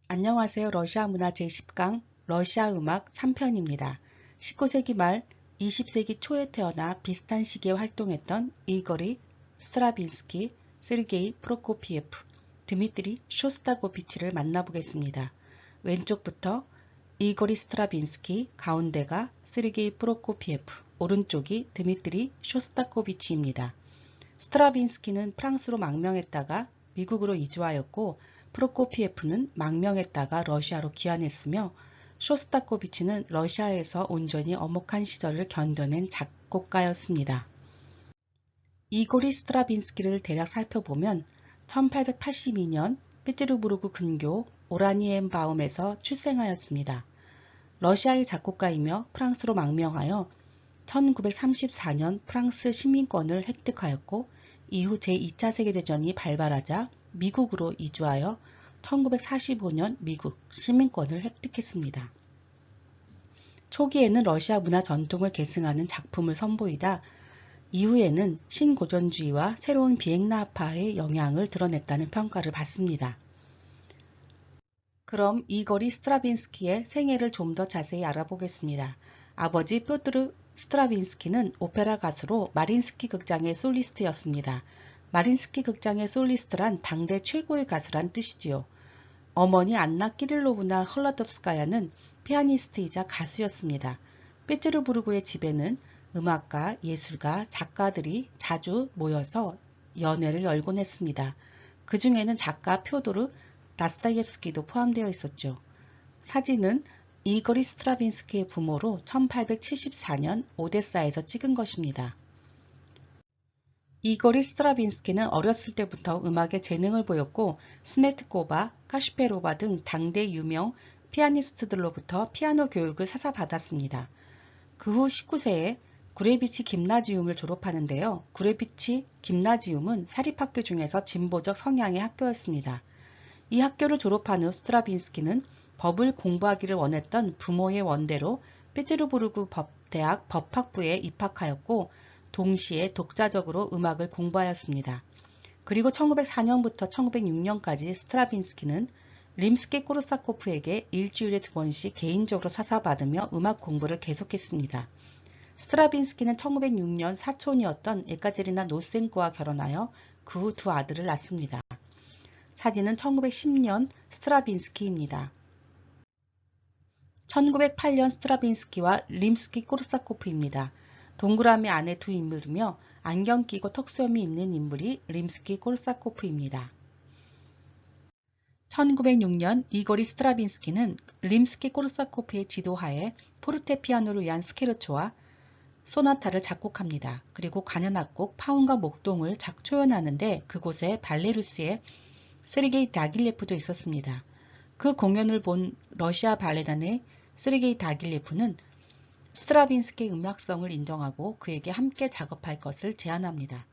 안녕하세요. 러시아 문화 제10강 러시아 음악 3편입니다. 19세기 말 20세기 초에 태어나 비슷한 시기에 활동했던 이거리 스트라빈스키, 세르게이 프로코피예프, 드미트리 쇼스타코비치를 만나보겠습니다. 왼쪽부터 이거리 스트라빈스키, 가운데가 세르게이 프로코피예프, 오른쪽이 드미트리 쇼스타코비치입니다. 스트라빈스키는 프랑스로 망명했다가 미국으로 이주하였고 프로코피예프는 망명했다가 러시아로 귀환했으며 쇼스타코비치는 러시아에서 온전히 엄혹한 시절을 견뎌낸 작곡가였습니다. 이고리 스트라빈스키를 대략 살펴보면 1882년 피츠르부르크 근교 오라니엔바움에서 출생하였습니다. 러시아의 작곡가이며 프랑스로 망명하여 1934년 프랑스 시민권을 획득하였고 이후 제2차 세계대전이 발발하자 미국으로 이주하여 1945년 미국 시민권을 획득했습니다. 초기에는 러시아 문화 전통을 계승하는 작품을 선보이다 이후에는 신고전주의와 새로운 비행나파의 영향을 드러냈다는 평가를 받습니다. 그럼 이거리 스트라빈스키의 생애를 좀 더 자세히 알아보겠습니다. 아버지 뾰트르 스트라빈스키는 오페라 가수로 마린스키 극장의 솔리스트였습니다. 마린스키 극장의 솔리스트란 당대 최고의 가수란 뜻이지요. 어머니 안나 키릴로브나 헐라덥스카야는 피아니스트이자 가수였습니다. 페테르부르크의 집에는 음악가, 예술가, 작가들이 자주 모여서 연회를 열곤 했습니다. 그 중에는 작가 표도르 다스타옙스키도 포함되어 있었죠. 사진은 이거리 스트라빈스키의 부모로 1874년 오데사에서 찍은 것입니다. 이거리 스트라빈스키는 어렸을 때부터 음악에 재능을 보였고 스메트코바, 카슈페로바 등 당대 유명 피아니스트들로부터 피아노 교육을 사사받았습니다. 그 후 19세에 구레비치 김나지움을 졸업하는데요. 구레비치 김나지움은 사립학교 중에서 진보적 성향의 학교였습니다. 이 학교를 졸업한 후 스트라빈스키는 법을 공부하기를 원했던 부모의 원대로 페테르부르크 대학 법학부에 입학하였고 동시에 독자적으로 음악을 공부하였습니다. 그리고 1904년부터 1906년까지 스트라빈스키는 림스키-코르사코프에게 일주일에 2번씩 개인적으로 사사받으며 음악 공부를 계속했습니다. 스트라빈스키는 1906년 사촌이었던 에카제리나 노센코와 결혼하여 그 후 두 아들을 낳습니다. 사진은 1910년 스트라빈스키입니다. 1908년 스트라빈스키와 림스키-코르사코프입니다. 동그라미 안에 두 인물이며 안경 끼고 턱수염이 있는 인물이 림스키-코르사코프입니다. 1906년 이고리 스트라빈스키는 림스키-코르사코프의 지도하에 포르테피아노를 위한 스케르초와 소나타를 작곡합니다. 그리고 관현악곡 파운과 목동을 초연하는데 그곳에 발레루스의 세르게이 다길레프도 있었습니다. 그 공연을 본 러시아 발레단의 세르게이 다길레프는 스트라빈스키의 음악성을 인정하고 그에게 함께 작업할 것을 제안합니다.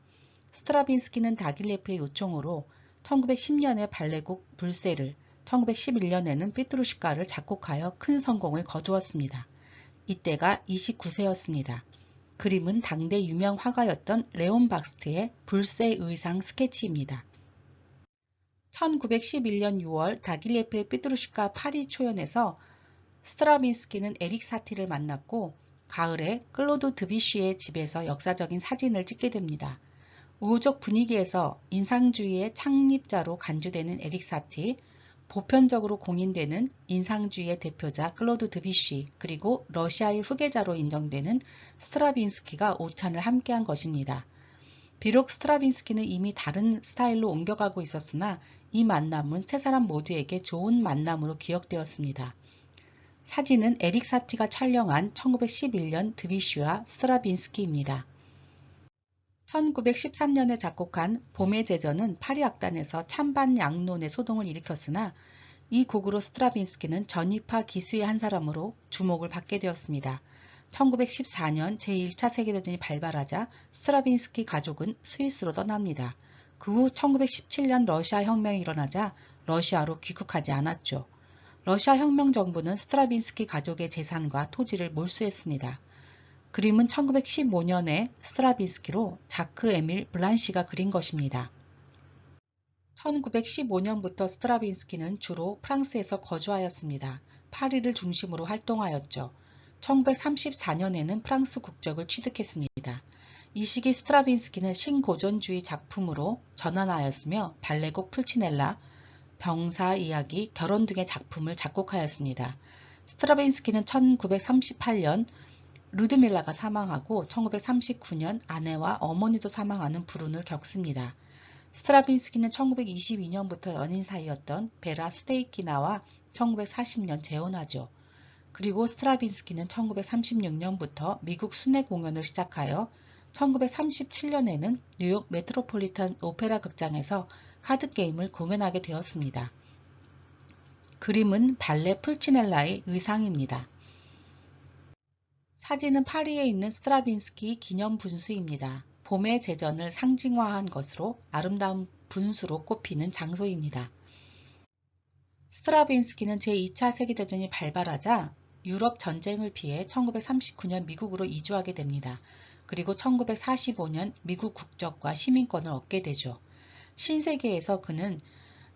스트라빈스키는 다길레프의 요청으로 1910년에 발레곡 불세를, 1911년에는 피트루시카를 작곡하여 큰 성공을 거두었습니다. 이때가 29세였습니다. 그림은 당대 유명 화가였던 레온 박스트의 불세 의상 스케치입니다. 1911년 6월 다길레프의 피트루시카 파리 초연에서 스트라빈스키는 에릭 사티를 만났고 가을에 클로드 드뷔시의 집에서 역사적인 사진을 찍게 됩니다. 우호적 분위기에서 인상주의의 창립자로 간주되는 에릭 사티, 보편적으로 공인되는 인상주의의 대표자 클로드 드뷔시, 그리고 러시아의 후계자로 인정되는 스트라빈스키가 오찬을 함께한 것입니다. 비록 스트라빈스키는 이미 다른 스타일로 옮겨가고 있었으나 이 만남은 세 사람 모두에게 좋은 만남으로 기억되었습니다. 사진은 에릭 사티가 촬영한 1911년 드뷔시와 스트라빈스키입니다. 1913년에 작곡한 봄의 제전은 파리 악단에서 찬반 양론의 소동을 일으켰으나 이 곡으로 스트라빈스키는 전위파 기수의 한 사람으로 주목을 받게 되었습니다. 1914년 제1차 세계대전이 발발하자 스트라빈스키 가족은 스위스로 떠납니다. 그 후 1917년 러시아 혁명이 일어나자 러시아로 귀국하지 않았죠. 러시아 혁명정부는 스트라빈스키 가족의 재산과 토지를 몰수했습니다. 그림은 1915년에 스트라빈스키로 자크 에밀 블란시가 그린 것입니다. 1915년부터 스트라빈스키는 주로 프랑스에서 거주하였습니다. 파리를 중심으로 활동하였죠. 1934년에는 프랑스 국적을 취득했습니다. 이 시기 스트라빈스키는 신고전주의 작품으로 전환하였으며 발레곡 풀치넬라, 병사 이야기, 결혼 등의 작품을 작곡하였습니다. 스트라빈스키는 1938년 루드밀라가 사망하고 1939년 아내와 어머니도 사망하는 불운을 겪습니다. 스트라빈스키는 1922년부터 연인 사이였던 베라 수데이키나와 1940년 재혼하죠. 그리고 스트라빈스키는 1936년부터 미국 순회 공연을 시작하여 1937년에는 뉴욕 메트로폴리탄 오페라 극장에서 카드게임을 공연하게 되었습니다. 그림은 발레 풀치넬라의 의상입니다. 사진은 파리에 있는 스트라빈스키 기념 분수입니다. 봄의 제전을 상징화한 것으로 아름다운 분수로 꼽히는 장소입니다. 스트라빈스키는 제2차 세계대전이 발발하자 유럽 전쟁을 피해 1939년 미국으로 이주하게 됩니다. 그리고 1945년 미국 국적과 시민권을 얻게 되죠. 신세계에서 그는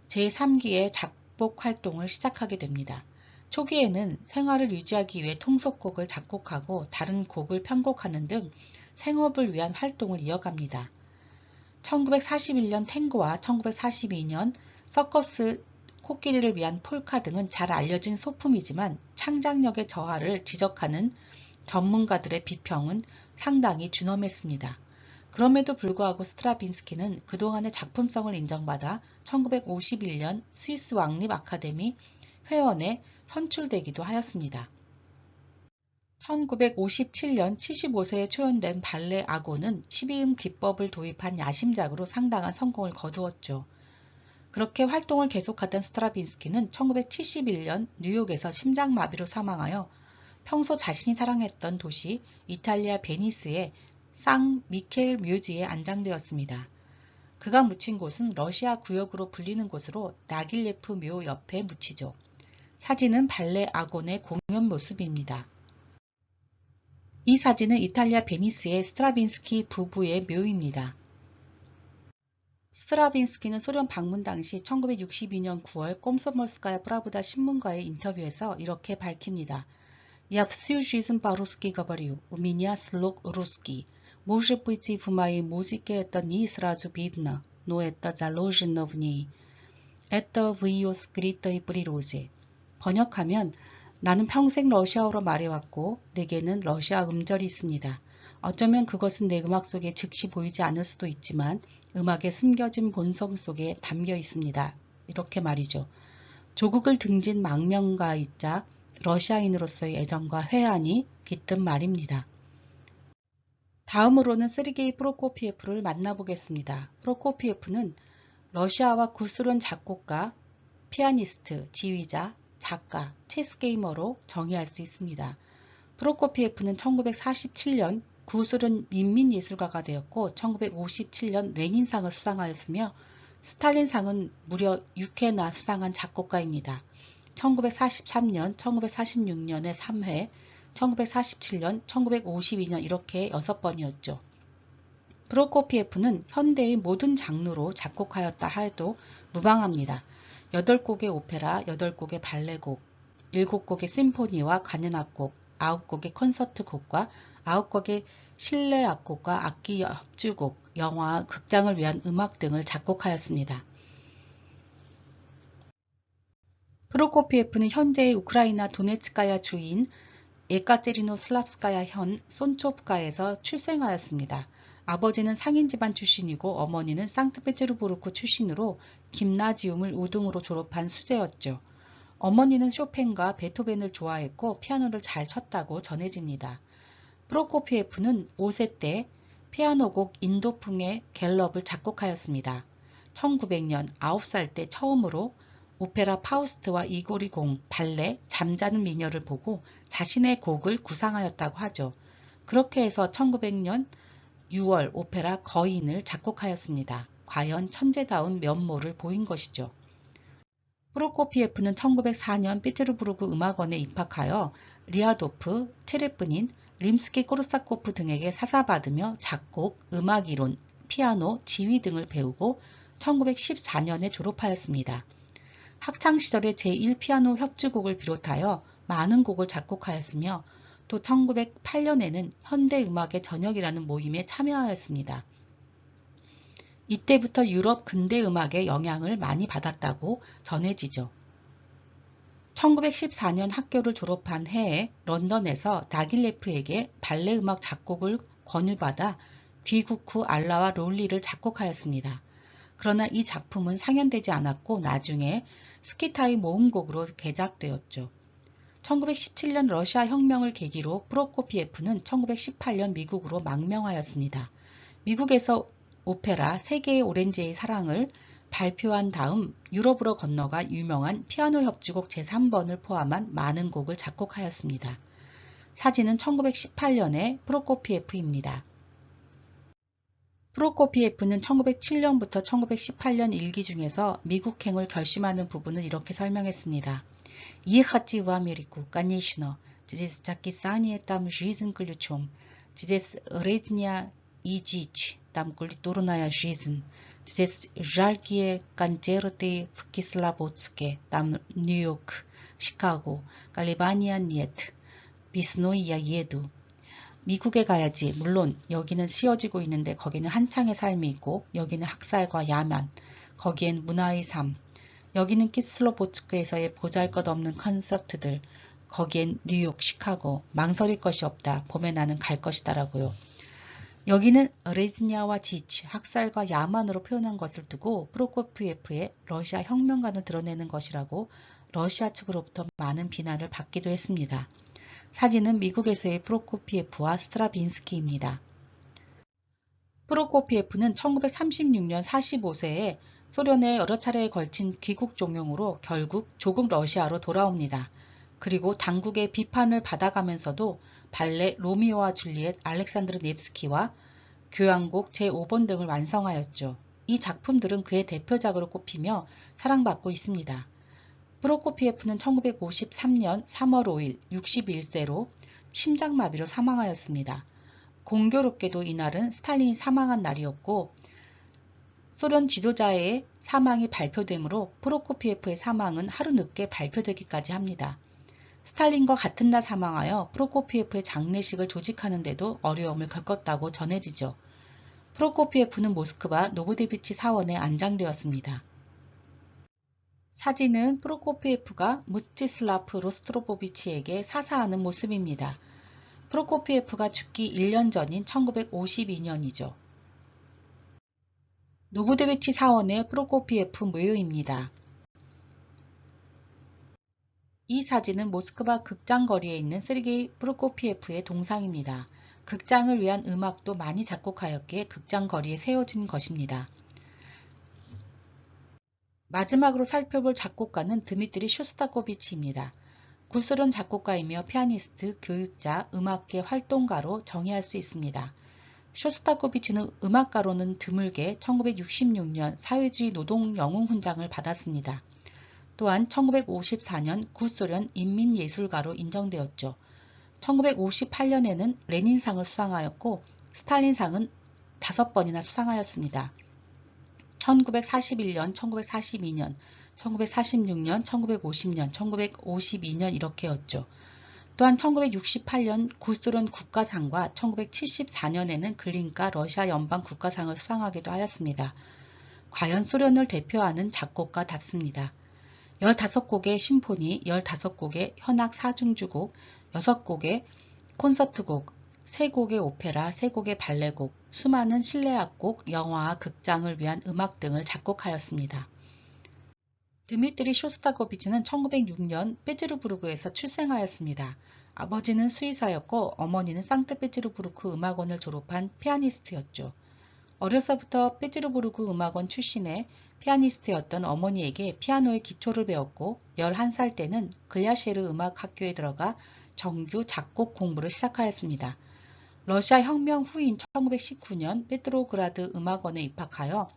제3기의 작곡 활동을 시작하게 됩니다. 초기에는 생활을 유지하기 위해 통속곡을 작곡하고 다른 곡을 편곡하는 등 생업을 위한 활동을 이어갑니다. 1941년 탱고와 1942년 서커스 코끼리를 위한 폴카 등은 잘 알려진 소품이지만 창작력의 저하를 지적하는 전문가들의 비평은 상당히 준엄했습니다. 그럼에도 불구하고 스트라빈스키는 그동안의 작품성을 인정받아 1951년 스위스 왕립 아카데미 회원에 선출되기도 하였습니다. 1957년 75세에 초연된 발레 아고는 12음 기법을 도입한 야심작으로 상당한 성공을 거두었죠. 그렇게 활동을 계속하던 스트라빈스키는 1971년 뉴욕에서 심장마비로 사망하여 평소 자신이 사랑했던 도시 이탈리아 베니스의 상 미켈 묘지에 안장되었습니다. 그가 묻힌 곳은 러시아 구역으로 불리는 곳으로 나길예프 묘 옆에 묻히죠. 사진은 발레 아곤의 공연 모습입니다. 이 사진은 이탈리아 베니스의 스트라빈스키 부부의 묘입니다. 스트라빈스키는 소련 방문 당시 1962년 9월 꼼소몰스카야 프라브다 신문과의 인터뷰에서 이렇게 밝힙니다. Я всю жизнь по-русски говорю, у меня слух русский. Может быть, в моей музыке это не сразу видно, но это заложено в ней. Это в ее скрытой природе. 번역하면 나는 평생 러시아어로 말해왔고 내게는 러시아 음절이 있습니다. 어쩌면 그것은 내 음악 속에 즉시 보이지 않을 수도 있지만 음악의 숨겨진 본성 속에 담겨 있습니다. 이렇게 말이죠. 조국을 등진 망명가이자 러시아인으로서의 애정과 회한이 깃든 말입니다. 다음으로는 세르게이 프로코피예프를 만나보겠습니다. 프로코피예프는 러시아와 구소련 작곡가, 피아니스트, 지휘자, 작가, 체스게이머로 정의할 수 있습니다. 프로코피예프는 1947년 구소련 인민예술가가 되었고 1957년 레닌상을 수상하였으며 스탈린상은 무려 6회나 수상한 작곡가입니다. 1943년, 1946년에 3회, 1947년, 1952년 이렇게 6번이었죠. 프로코피예프는 현대의 모든 장르로 작곡하였다 해도 무방합니다. 8곡의 오페라, 8곡의 발레곡, 7곡의 심포니와 관현악곡, 9곡의 콘서트곡과 9곡의 실내 악곡과 악기 협주곡, 영화, 극장을 위한 음악 등을 작곡하였습니다. 프로코피예프는 현재의 우크라이나 도네츠카야 주인 에카테리노 슬랍스카야 현 손초프카에서 출생하였습니다. 아버지는 상인 집안 출신이고 어머니는 상트페테르부르크 출신으로 김나지움을 우등으로 졸업한 수재였죠. 어머니는 쇼팽과 베토벤을 좋아했고 피아노를 잘 쳤다고 전해집니다. 프로코피예프는 5세 때 피아노곡 인도풍의 갤럽을 작곡하였습니다. 1900년 9살 때 처음으로 오페라 파우스트와 이고리 공, 발레, 잠자는 미녀를 보고 자신의 곡을 구상하였다고 하죠. 그렇게 해서 1900년 6월 오페라 거인을 작곡하였습니다. 과연 천재다운 면모를 보인 것이죠. 프로코피예프는 1904년 피테르부르크 음악원에 입학하여 리아도프, 체레프닌, 림스키-코르사코프 등에게 사사받으며 작곡, 음악이론, 피아노, 지휘 등을 배우고 1914년에 졸업하였습니다. 학창시절에 제1피아노 협주곡을 비롯하여 많은 곡을 작곡하였으며 또 1908년에는 현대음악의 저녁이라는 모임에 참여하였습니다. 이때부터 유럽 근대음악의 영향을 많이 받았다고 전해지죠. 1914년 학교를 졸업한 해에 런던에서 다길레프에게 발레음악 작곡을 권유받아 귀국 후 알라와 롤리를 작곡하였습니다. 그러나 이 작품은 상연되지 않았고 나중에 스키타의 모음곡으로 개작되었죠. 1917년 러시아 혁명을 계기로 프로코피예프는 1918년 미국으로 망명하였습니다. 미국에서 오페라 세계의 오렌지의 사랑을 발표한 다음 유럽으로 건너가 유명한 피아노 협주곡 제3번을 포함한 많은 곡을 작곡하였습니다. 사진은 1918년의 프로코피예프입니다. 프로코피예프는 1907년부터 1918년 일기 중에서 미국행을 결심하는 부분을 이렇게 설명했습니다. Ехать в Америку, конечно, здесь записание там жизнь ключом, здесь резня и дичь, там культурная жизнь, здесь жаркие концерты в Кисловодске, там Нью-Йорк, Chicago, Колебания нет, весной я еду. 미국에 가야지. 물론 여기는 쉬어지고 있는데 거기는 한창의 삶이 있고 여기는 학살과 야만, 거기엔 문화의 삶, 여기는 키슬로보츠크에서의 보잘것없는 콘서트들, 거기엔 뉴욕, 시카고, 망설일 것이 없다. 봄에 나는 갈 것이다 라고요. 여기는 레즈냐와 지치, 학살과 야만으로 표현한 것을 두고 프로코피예프의 러시아 혁명관을 드러내는 것이라고 러시아 측으로부터 많은 비난을 받기도 했습니다. 사진은 미국에서의 프로코피예프와 스트라빈스키입니다. 프로코피예프는 1936년 45세에 소련에 여러 차례에 걸친 귀국 종용으로 결국 조국 러시아로 돌아옵니다. 그리고 당국의 비판을 받아가면서도 발레 로미오와 줄리엣 알렉산드르 네브스키와 교향곡 제5번 등을 완성하였죠. 이 작품들은 그의 대표작으로 꼽히며 사랑받고 있습니다. 프로코피예프는 1953년 3월 5일 61세로 심장마비로 사망하였습니다. 공교롭게도 이날은 스탈린이 사망한 날이었고 소련 지도자의 사망이 발표되므로 프로코피예프의 사망은 하루 늦게 발표되기까지 합니다. 스탈린과 같은 날 사망하여 프로코피예프의 장례식을 조직하는 데도 어려움을 겪었다고 전해지죠. 프로코피예프는 모스크바 노브데비치 사원에 안장되었습니다. 사진은 프로코피예프가 무스티슬라프 로스트로포비치에게 사사하는 모습입니다. 프로코피예프가 죽기 1년 전인 1952년이죠. 노브데비치 사원의 프로코피예프 묘요입니다. 이 사진은 모스크바 극장거리에 있는 세르게이 프로코피예프의 동상입니다. 극장을 위한 음악도 많이 작곡하였기에 극장거리에 세워진 것입니다. 마지막으로 살펴볼 작곡가는 드미트리 쇼스타코비치입니다. 구소련 작곡가이며 피아니스트, 교육자, 음악계 활동가로 정의할 수 있습니다. 쇼스타코비치는 음악가로는 드물게 1966년 사회주의 노동영웅훈장을 받았습니다. 또한 1954년 구소련 인민예술가로 인정되었죠. 1958년에는 레닌상을 수상하였고 스탈린상은 5번이나 수상하였습니다. 1941년, 1942년, 1946년, 1950년, 1952년 이렇게였죠. 또한 1968년 구소련 국가상과 1974년에는 글린카 러시아 연방 국가상을 수상하기도 하였습니다. 과연 소련을 대표하는 작곡가답습니다. 15곡의 심포니, 15곡의 현악 사중주곡, 6곡의 콘서트곡, 3곡의 오페라, 3곡의 발레곡, 수많은 실내악곡, 영화와 극장을 위한 음악 등을 작곡하였습니다. 드미트리 쇼스타코비치는 1906년 페테르부르크에서 출생하였습니다. 아버지는 수의사였고 어머니는 상트페테르부르크 음악원을 졸업한 피아니스트였죠. 어려서부터 페테르부르크 음악원 출신의 피아니스트였던 어머니에게 피아노의 기초를 배웠고 11살 때는 글야셰르 음악학교에 들어가 정규 작곡 공부를 시작하였습니다. 러시아 혁명 후인 1919년 페트로그라드 음악원에 입학하여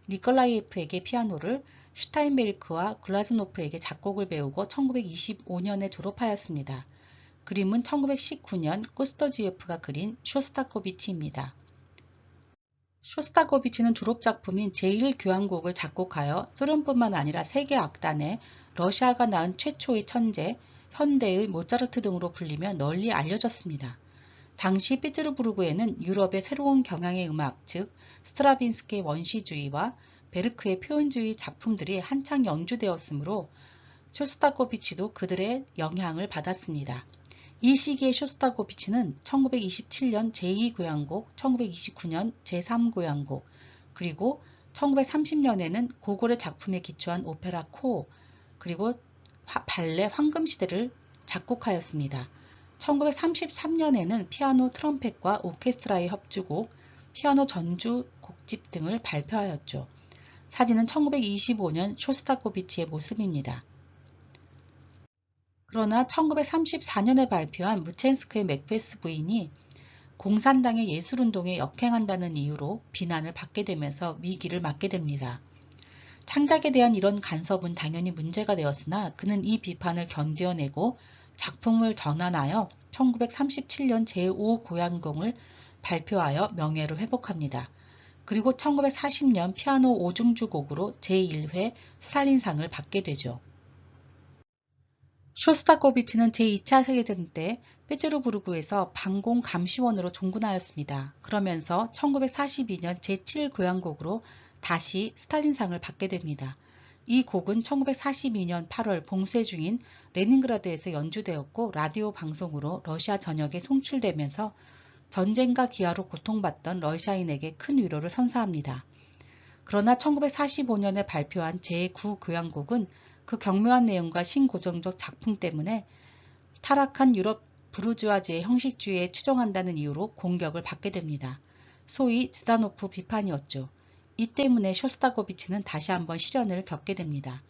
니콜라이에프에게 피아노를, 슈타인베르크와 글라즈노프에게 작곡을 배우고 1925년에 졸업하였습니다. 그림은 1919년 코스토지예프가 그린 쇼스타코비치입니다. 쇼스타코비치는 졸업작품인 제1교향곡을 작곡하여 소련뿐만 아니라 세계 악단에 러시아가 낳은 최초의 천재, 현대의 모차르트 등으로 불리며 널리 알려졌습니다. 당시 피츠부르크에는 유럽의 새로운 경향의 음악, 즉 스트라빈스키의 원시주의와 베르크의 표현주의 작품들이 한창 연주되었으므로 쇼스타코비치도 그들의 영향을 받았습니다. 이 시기의 쇼스타코비치는 1927년 제2교향곡, 1929년 제3교향곡, 그리고 1930년에는 고골의 작품에 기초한 오페라 코, 그리고 발레 황금시대를 작곡하였습니다. 1933년에는 피아노 트럼펫과 오케스트라의 협주곡, 피아노 전주 곡집 등을 발표하였죠. 사진은 1925년 쇼스타코비치의 모습입니다. 그러나 1934년에 발표한 무첸스크의 맥베스 부인이 공산당의 예술운동에 역행한다는 이유로 비난을 받게 되면서 위기를 맞게 됩니다. 창작에 대한 이런 간섭은 당연히 문제가 되었으나 그는 이 비판을 견뎌내고 작품을 전환하여 1937년 제5교향곡을 발표하여 명예를 회복합니다. 그리고 1940년 피아노 오중주곡으로 제1회 스탈린상을 받게 되죠. 쇼스타코비치는 제2차 세계대전 때 페테르부르크에서 방공 감시원으로 종군하였습니다. 그러면서 1942년 제7교향곡으로 다시 스탈린상을 받게 됩니다. 이 곡은 1942년 8월 봉쇄 중인 레닌그라드에서 연주되었고 라디오 방송으로 러시아 전역에 송출되면서 전쟁과 기아로 고통받던 러시아인에게 큰 위로를 선사합니다. 그러나 1945년에 발표한 제9교향곡은 그 경묘한 내용과 신고전적 작품 때문에 타락한 유럽 부르주아지의 형식주의에 추종한다는 이유로 공격을 받게 됩니다. 소위 지다노프 비판이었죠. 이 때문에 쇼스타코비치는 다시 한번 시련을 겪게 됩니다.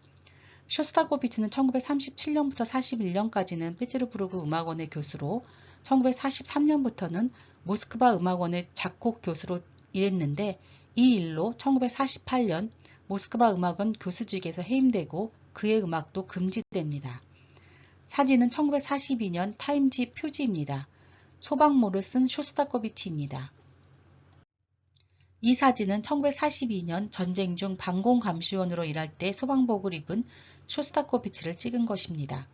쇼스타코비치는 1937년부터 41년까지는 페테르부르크 음악원의 교수로 1943년부터는 모스크바 음악원의 작곡 교수로 일했는데 이 일로 1948년 모스크바 음악원 교수직에서 해임되고 그의 음악도 금지됩니다. 사진은 1942년 타임지 표지입니다. 소방모를 쓴 쇼스타코비치입니다. 이 사진은 1942년 전쟁 중 방공감시원으로 일할 때 소방복을 입은 쇼스타코비치를 찍은 것입니다.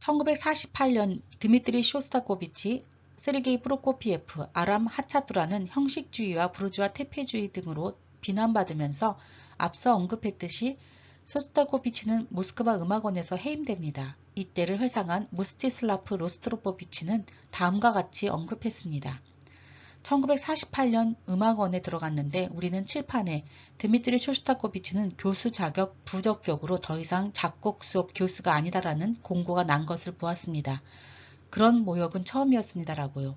1948년 드미트리 쇼스타코비치, 세르게이 프로코피예프, 아람 하차투라는 형식주의와 부르주아 퇴폐주의 등으로 비난받으면서 앞서 언급했듯이 쇼스타코비치는 모스크바 음악원에서 해임됩니다. 이때를 회상한 무스티슬라프 로스트로포비치는 다음과 같이 언급했습니다. 1948년 음악원에 들어갔는데 우리는 칠판에 드미트리 쇼스타코비치는 교수 자격 부적격으로 더 이상 작곡 수업 교수가 아니다라는 공고가 난 것을 보았습니다. 그런 모욕은 처음이었습니다라고요.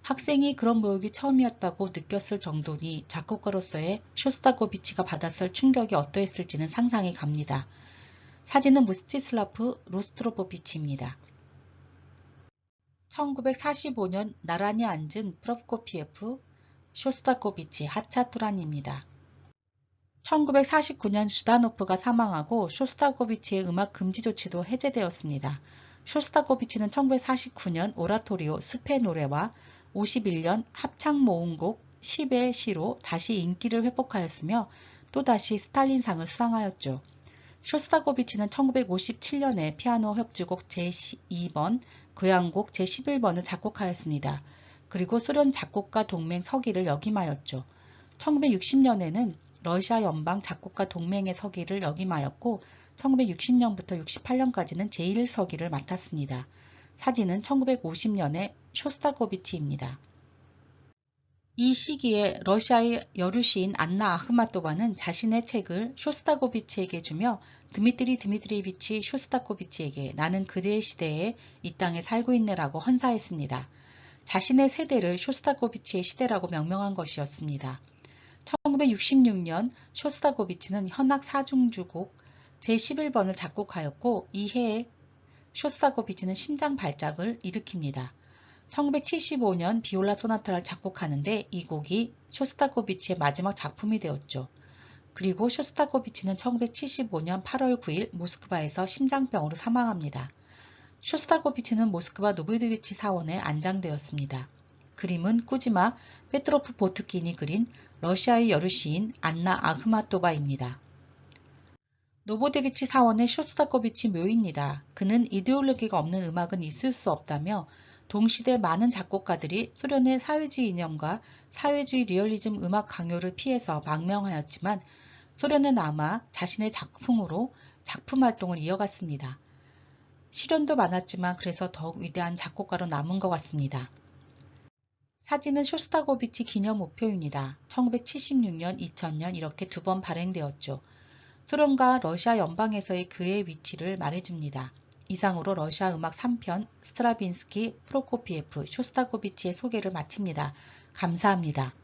학생이 그런 모욕이 처음이었다고 느꼈을 정도니 작곡가로서의 쇼스타코비치가 받았을 충격이 어떠했을지는 상상이 갑니다. 사진은 무스티슬라프 로스트로포비치입니다. 1945년 나란히 앉은 프로코피예프, 쇼스타코비치, 하차투란입니다. 1949년 슈다노프가 사망하고 쇼스타코비치의 음악 금지 조치도 해제되었습니다. 쇼스타코비치는 1949년 오라토리오 숲의 노래와 51년 합창모음곡 10의 시로 다시 인기를 회복하였으며 또다시 스탈린상을 수상하였죠. 쇼스타코비치는 1957년에 피아노 협주곡 제2번, 교향곡 제11번을 작곡하였습니다. 그리고 소련 작곡가 동맹 서기를 역임하였죠. 1960년에는 러시아 연방 작곡가 동맹의 서기를 역임하였고 1960년부터 68년까지는 제1서기를 맡았습니다. 사진은 1950년의 쇼스타코비치입니다. 이 시기에 러시아의 여류시인 안나 아흐마토바는 자신의 책을 쇼스타코비치에게 주며 드미트리 드미트리비치 쇼스타코비치에게 나는 그대의 시대에 이 땅에 살고 있네라고 헌사했습니다. 자신의 세대를 쇼스타코비치의 시대라고 명명한 것이었습니다. 1966년 쇼스타코비치는 현악 사중주곡 제11번을 작곡하였고 이 해에 쇼스타코비치는 심장 발작을 일으킵니다. 1975년 비올라 소나타를 작곡하는데 이 곡이 쇼스타코비치의 마지막 작품이 되었죠. 그리고 쇼스타코비치는 1975년 8월 9일 모스크바에서 심장병으로 사망합니다. 쇼스타코비치는 모스크바 노브드위치 사원에 안장되었습니다. 그림은 꾸지마 페트로프 보트킨이 그린 러시아의 여르시인 안나 아흐마토바입니다. 노보데비치 사원의 쇼스타코비치 묘입니다. 그는 이데올로기가 없는 음악은 있을 수 없다며 동시대 많은 작곡가들이 소련의 사회주의 이념과 사회주의 리얼리즘 음악 강요를 피해서 망명하였지만 소련은 아마 자신의 작품으로 작품 활동을 이어갔습니다. 시련도 많았지만 그래서 더욱 위대한 작곡가로 남은 것 같습니다. 사진은 쇼스타코비치 기념 우표입니다. 1976년, 2000년 이렇게 두 번 발행되었죠. 소련과 러시아 연방에서의 그의 위치를 말해줍니다. 이상으로 러시아 음악 3편 스트라빈스키, 프로코피에프, 쇼스타코비치의 소개를 마칩니다. 감사합니다.